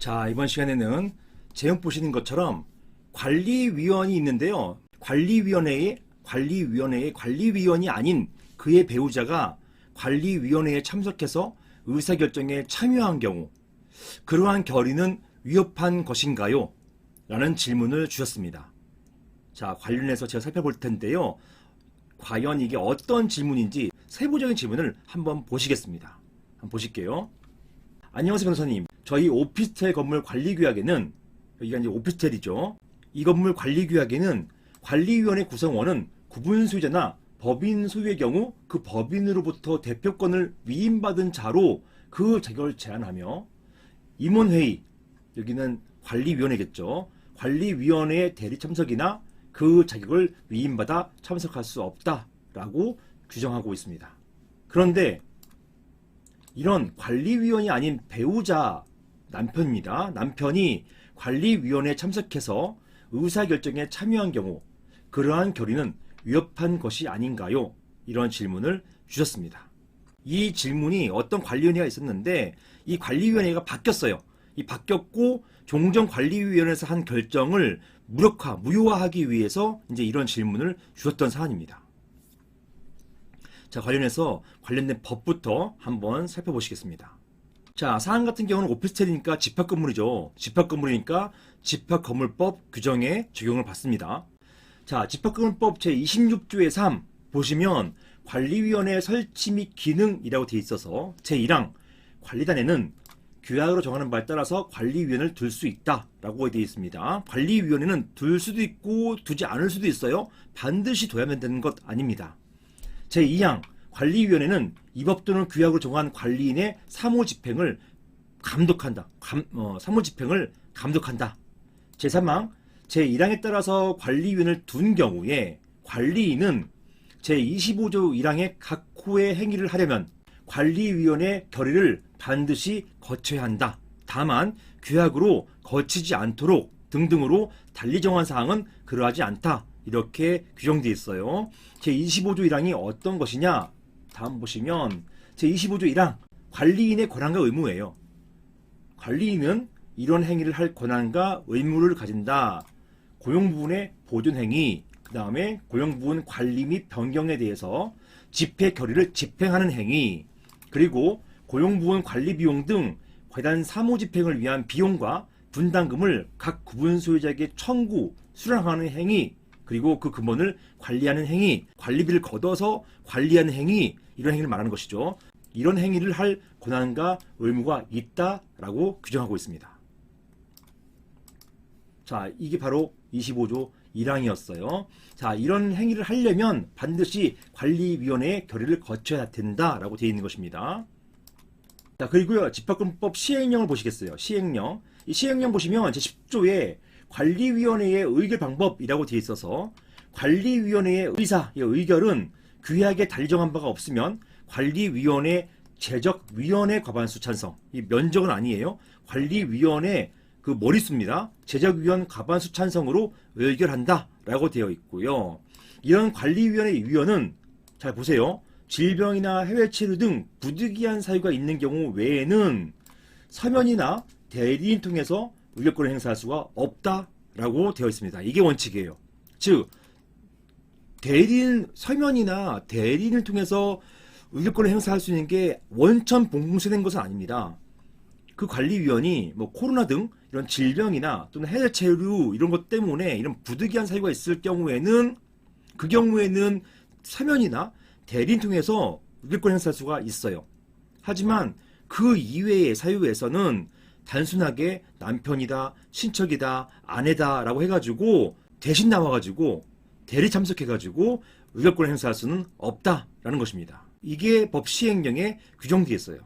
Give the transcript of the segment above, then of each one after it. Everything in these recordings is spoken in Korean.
자, 이번 시간에는 제목 보시는 것처럼 관리위원이 있는데요. 관리위원회의 관리위원이 아닌 그의 배우자가 관리위원회에 참석해서 의사결정에 참여한 경우 그러한 결의는 위협한 것인가요? 라는 질문을 주셨습니다. 자, 관련해서 제가 살펴볼 텐데요. 과연 이게 어떤 질문인지 세부적인 질문을 한번 보시겠습니다. 한번 보실게요. 안녕하세요, 변호사님. 저희 오피스텔 건물 관리규약에는, 여기가 이제 오피스텔이죠. 이 건물 관리규약에는 관리위원회 구성원은 구분 소유자나 법인 소유의 경우 그 법인으로부터 대표권을 위임받은 자로 그 자격을 제한하며 임원회의, 여기는 관리위원회겠죠. 관리위원회의 대리 참석이나 그 자격을 위임받아 참석할 수 없다라고 규정하고 있습니다. 그런데 이런 관리위원이 아닌 배우자 남편입니다. 남편이 관리위원회에 참석해서 의사결정에 참여한 경우 그러한 결의는 위협한 것이 아닌가요? 이런 질문을 주셨습니다. 이 질문이 어떤 관리위원회가 있었는데 이 관리위원회가 바뀌었어요. 이 바뀌었고 종전관리위원회에서 한 결정을 무효화하기 위해서 이제 이런 질문을 주셨던 사안입니다. 자, 관련된 법부터 한번 살펴보시겠습니다. 자, 사안 같은 경우는 오피스텔이니까 집합건물이죠. 집합건물이니까 집합건물법 규정에 적용을 받습니다. 자, 집합건물법 제26조의 3 보시면 관리위원회 설치 및 기능이라고 되어 있어서 제1항 관리단에는 규약으로 정하는 바에 따라서 관리위원을 둘 수 있다라고 되어 있습니다. 관리위원회는 둘 수도 있고 두지 않을 수도 있어요. 반드시 둬야만 되는 것 아닙니다. 제2항 관리위원회는 이 법 또는 규약으로 정한 관리인의 사무집행을 감독한다. 사무집행을 감독한다. 제3항 제1항에 따라서 관리위원을 둔 경우에 관리인은 제25조 1항의 각 호의 행위를 하려면 관리위원회 결의를 반드시 거쳐야 한다. 다만 규약으로 거치지 않도록 등등으로 달리 정한 사항은 그러하지 않다. 이렇게 규정되어 있어요. 제25조 1항이 어떤 것이냐? 다음 보시면 제25조 1항 관리인의 권한과 의무예요. 관리인은 이런 행위를 할 권한과 의무를 가진다. 고용부분의 보존행위, 그 다음에 고용부분 관리 및 변경에 대해서 집행 결의를 집행하는 행위, 그리고 고용부분 관리 비용 등 괴단 사무집행을 위한 비용과 분담금을 각 구분 소유자에게 청구, 수령하는 행위, 그리고 그 금원을 관리하는 행위, 관리비를 걷어서 관리하는 행위, 이런 행위를 말하는 것이죠. 이런 행위를 할 권한과 의무가 있다라고 규정하고 있습니다. 자, 이게 바로 25조 1항이었어요. 자, 이런 행위를 하려면 반드시 관리위원회의 결의를 거쳐야 된다라고 되어 있는 것입니다. 자, 그리고요, 집합건물법 시행령을 보시겠어요. 시행령. 이 시행령 보시면 제10조에 관리위원회의 의결 방법이라고 되어 있어서 관리위원회의 의결은 규약에 달리 정한 바가 없으면 관리위원회 제적위원회 과반수 찬성. 이 면적은 아니에요. 관리위원회 그 머릿수입니다. 제적위원 과반수 찬성으로 의결한다 라고 되어 있고요. 이런 관리위원회 위원은 잘 보세요. 질병이나 해외 체류 등 부득이한 사유가 있는 경우 외에는 서면이나 대리인 통해서 의결권을 행사할 수가 없다라고 되어 있습니다. 이게 원칙이에요. 즉 서면이나 대리인을 통해서 의결권을 행사할 수 있는 게 원천 봉쇄된 것은 아닙니다. 그 관리위원이 코로나 등 이런 질병이나 또는 해외 체류 이런 것 때문에 이런 부득이한 사유가 있을 경우에는 그 경우에는 서면이나 대리인 통해서 의결권 행사할 수가 있어요. 하지만 그 이외의 사유에서는 단순하게 남편이다, 친척이다, 아내다 라고 해가지고 대신 나와가지고 대리 참석해가지고 의결권을 행사할 수는 없다라는 것입니다. 이게 법 시행령에 규정되어 있어요.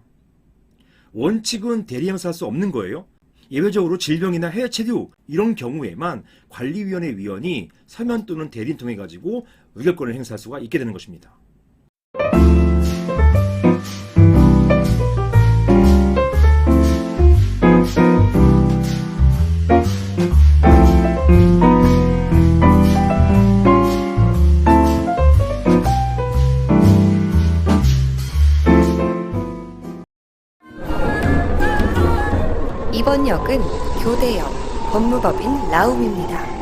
원칙은 대리 행사할 수 없는 거예요. 예외적으로 질병이나 해외 체류 이런 경우에만 관리위원회 위원이 서면 또는 대리인 통해 가지고 의결권을 행사할 수가 있게 되는 것입니다. 이번 역은 교대역, 법무법인 라움입니다.